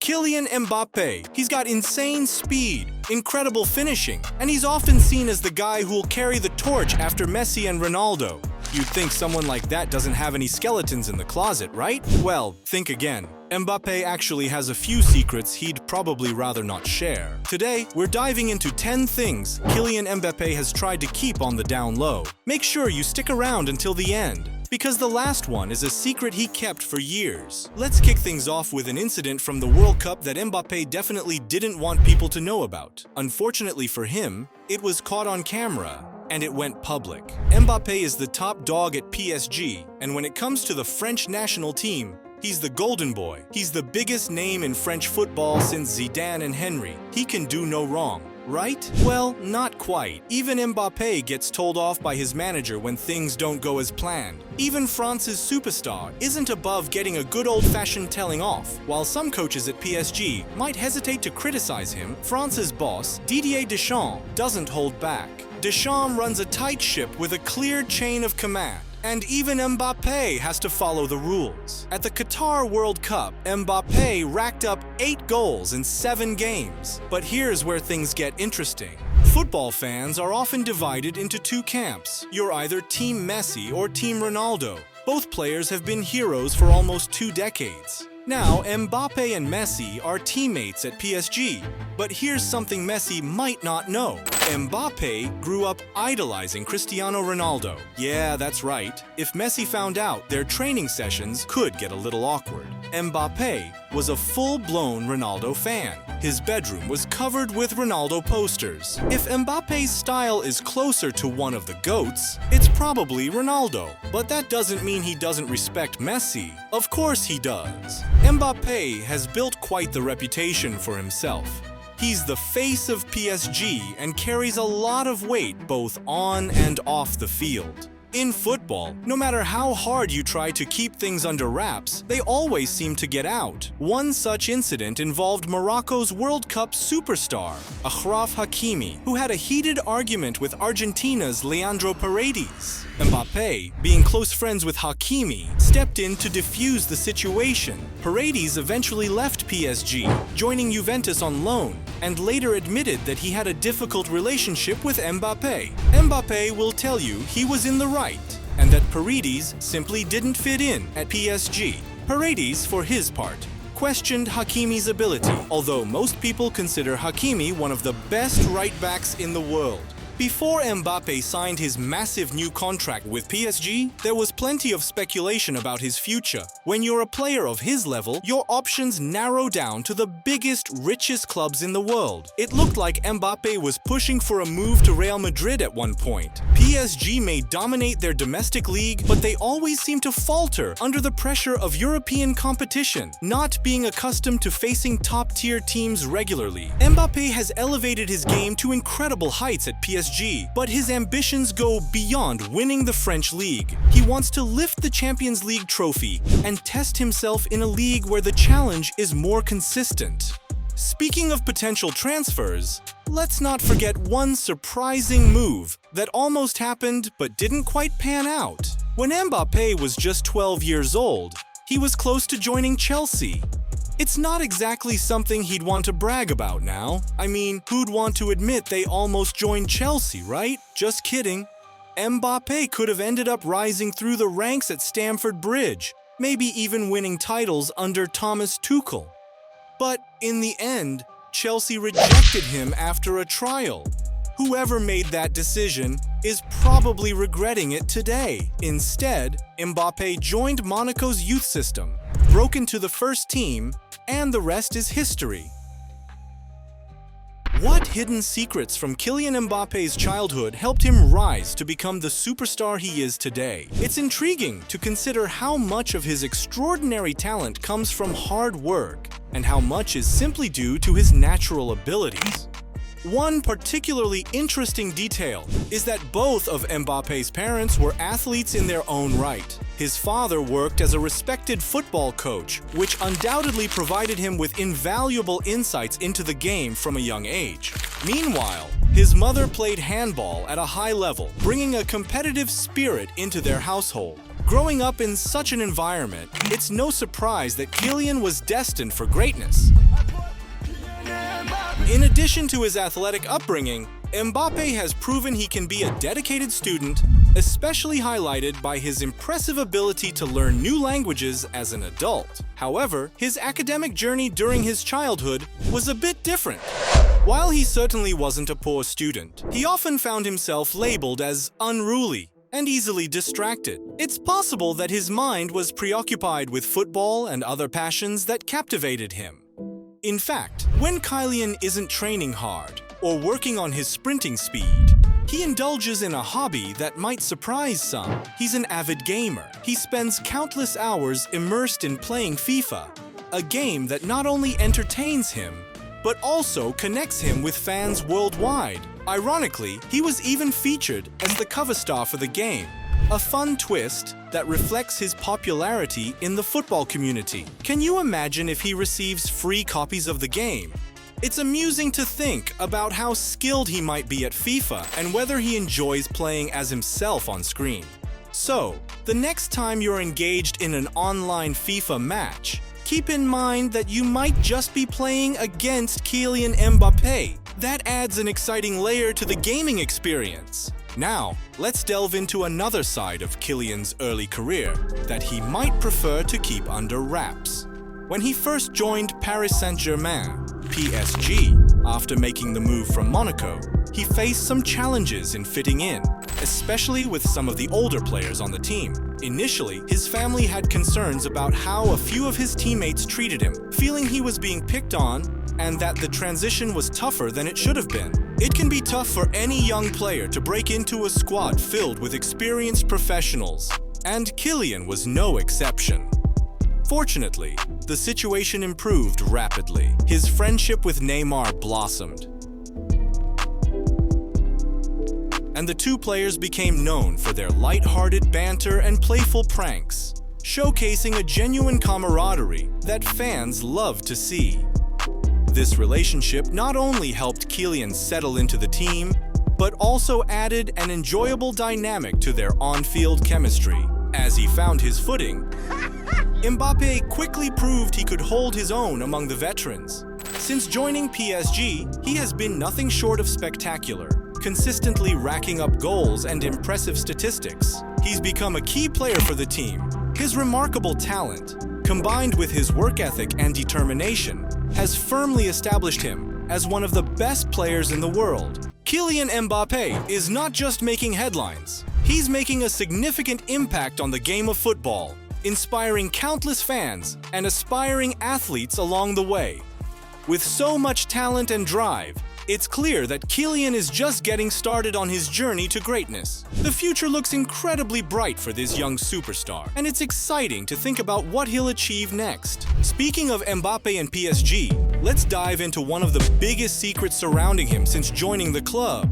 Kylian Mbappe. He's got insane speed, incredible finishing, and he's often seen as the guy who'll carry the torch after Messi and Ronaldo. You'd think someone like that doesn't have any skeletons in the closet, right? Well, think again. Mbappe actually has a few secrets he'd probably rather not share. Today, we're diving into 10 things Kylian Mbappe has tried to keep on the down low. Make sure you stick around until the end, because the last one is a secret he kept for years. Let's kick things off with an incident from the World Cup that Mbappe definitely didn't want people to know about. Unfortunately for him, it was caught on camera, and it went public. Mbappe is the top dog at PSG, and when it comes to the French national team, he's the golden boy. He's the biggest name in French football since Zidane and Henry. He can do no wrong, right? Well, not quite. Even Mbappe gets told off by his manager when things don't go as planned. Even France's superstar isn't above getting a good old-fashioned telling off. While some coaches at PSG might hesitate to criticize him, France's boss, Didier Deschamps, doesn't hold back. Deschamps runs a tight ship with a clear chain of command. And even Mbappe has to follow the rules. At the Qatar World Cup, Mbappe racked up 8 goals in 7 games. But here's where things get interesting. Football fans are often divided into 2 camps. You're either Team Messi or Team Ronaldo. Both players have been heroes for almost 2 decades. Now, Mbappe and Messi are teammates at PSG, but here's something Messi might not know. Mbappe grew up idolizing Cristiano Ronaldo. Yeah, that's right. If Messi found out, their training sessions could get a little awkward. Mbappe was a full-blown Ronaldo fan. His bedroom was covered with Ronaldo posters. If Mbappe's style is closer to one of the GOATs, it's probably Ronaldo. But that doesn't mean he doesn't respect Messi. Of course he does. Mbappe has built quite the reputation for himself. He's the face of PSG and carries a lot of weight both on and off the field. In football, no matter how hard you try to keep things under wraps, they always seem to get out. One such incident involved Morocco's World Cup superstar, Achraf Hakimi, who had a heated argument with Argentina's Leandro Paredes. Mbappe, being close friends with Hakimi, stepped in to defuse the situation. Paredes eventually left PSG, joining Juventus on loan, and later admitted that he had a difficult relationship with Mbappe. Mbappe will tell you he was in the right, and that Paredes simply didn't fit in at PSG. Paredes, for his part, questioned Hakimi's ability, although most people consider Hakimi one of the best right-backs in the world. Before Mbappe signed his massive new contract with PSG, there was plenty of speculation about his future. When you're a player of his level, your options narrow down to the biggest, richest clubs in the world. It looked like Mbappe was pushing for a move to Real Madrid at one point. PSG may dominate their domestic league, but they always seem to falter under the pressure of European competition, not being accustomed to facing top-tier teams regularly. Mbappe has elevated his game to incredible heights at PSG. But his ambitions go beyond winning the French league. He wants to lift the Champions League trophy and test himself in a league where the challenge is more consistent. Speaking of potential transfers, let's not forget one surprising move that almost happened but didn't quite pan out. When Mbappe was just 12 years old, he was close to joining Chelsea. It's not exactly something he'd want to brag about now. I mean, who'd want to admit they almost joined Chelsea, right? Just kidding. Mbappe could have ended up rising through the ranks at Stamford Bridge, maybe even winning titles under Thomas Tuchel. But in the end, Chelsea rejected him after a trial. Whoever made that decision is probably regretting it today. Instead, Mbappe joined Monaco's youth system, broke into the first team, and the rest is history. What hidden secrets from Kylian Mbappe's childhood helped him rise to become the superstar he is today? It's intriguing to consider how much of his extraordinary talent comes from hard work and how much is simply due to his natural abilities. One particularly interesting detail is that both of Mbappe's parents were athletes in their own right. His father worked as a respected football coach, which undoubtedly provided him with invaluable insights into the game from a young age. Meanwhile, his mother played handball at a high level, bringing a competitive spirit into their household. Growing up in such an environment, it's no surprise that Kylian was destined for greatness. In addition to his athletic upbringing, Mbappe has proven he can be a dedicated student, especially highlighted by his impressive ability to learn new languages as an adult. However, his academic journey during his childhood was a bit different. While he certainly wasn't a poor student, he often found himself labeled as unruly and easily distracted. It's possible that his mind was preoccupied with football and other passions that captivated him. In fact, when Kylian isn't training hard or working on his sprinting speed, he indulges in a hobby that might surprise some. He's an avid gamer. He spends countless hours immersed in playing FIFA, a game that not only entertains him, but also connects him with fans worldwide. Ironically, he was even featured as the cover star for the game, a fun twist that reflects his popularity in the football community. Can you imagine if he receives free copies of the game? It's amusing to think about how skilled he might be at FIFA and whether he enjoys playing as himself on screen. So, the next time you're engaged in an online FIFA match, keep in mind that you might just be playing against Kylian Mbappe. That adds an exciting layer to the gaming experience. Now, let's delve into another side of Kylian's early career that he might prefer to keep under wraps. When he first joined Paris Saint-Germain, PSG, after making the move from Monaco, he faced some challenges in fitting in, especially with some of the older players on the team. Initially, his family had concerns about how a few of his teammates treated him, feeling he was being picked on and that the transition was tougher than it should have been. It can be tough for any young player to break into a squad filled with experienced professionals, and Kylian was no exception. Fortunately, the situation improved rapidly. His friendship with Neymar blossomed, and the two players became known for their light-hearted banter and playful pranks, showcasing a genuine camaraderie that fans love to see. This relationship not only helped Kylian settle into the team, but also added an enjoyable dynamic to their on-field chemistry. As he found his footing, Mbappe quickly proved he could hold his own among the veterans. Since joining PSG, he has been nothing short of spectacular, consistently racking up goals and impressive statistics. He's become a key player for the team. His remarkable talent, combined with his work ethic and determination, has firmly established him as one of the best players in the world. Kylian Mbappe is not just making headlines. He's making a significant impact on the game of football, inspiring countless fans and aspiring athletes along the way. With so much talent and drive, it's clear that Kylian is just getting started on his journey to greatness. The future looks incredibly bright for this young superstar, and it's exciting to think about what he'll achieve next. Speaking of Mbappe and PSG, let's dive into one of the biggest secrets surrounding him since joining the club.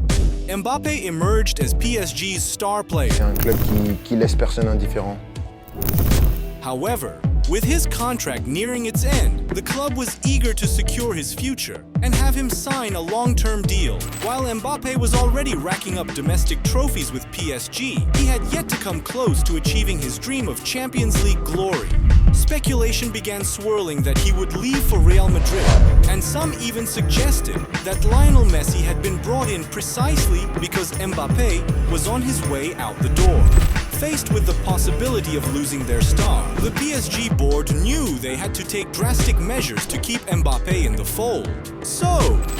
Mbappe emerged as PSG's star player. C'est un club qui laisse personne indifférent. However, with his contract nearing its end, the club was eager to secure his future and have him sign a long-term deal. While Mbappe was already racking up domestic trophies with PSG, he had yet to come close to achieving his dream of Champions League glory. Speculation began swirling that he would leave for Real Madrid, and some even suggested that Lionel Messi had been brought in precisely because Mbappe was on his way out the door. Faced with the possibility of losing their star, the PSG board knew they had to take drastic measures to keep Mbappe in the fold. So,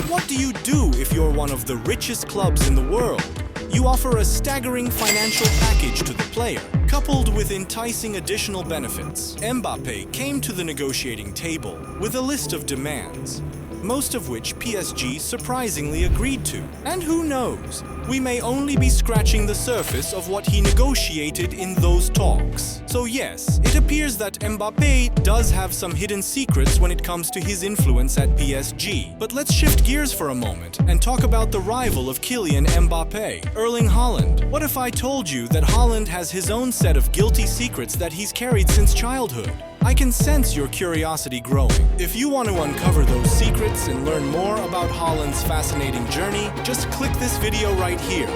what do you do if you're one of the richest clubs in the world? You offer a staggering financial package to the player, coupled with enticing additional benefits. Mbappe came to the negotiating table with a list of demands, most of which PSG surprisingly agreed to. And who knows, we may only be scratching the surface of what he negotiated in those talks. So yes, it appears that Mbappe does have some hidden secrets when it comes to his influence at PSG. But let's shift gears for a moment and talk about the rival of Kylian Mbappe, Erling Haaland. What if I told you that Haaland has his own set of guilty secrets that he's carried since childhood? I can sense your curiosity growing. If you want to uncover those secrets and learn more about Haaland's fascinating journey, just click this video right here.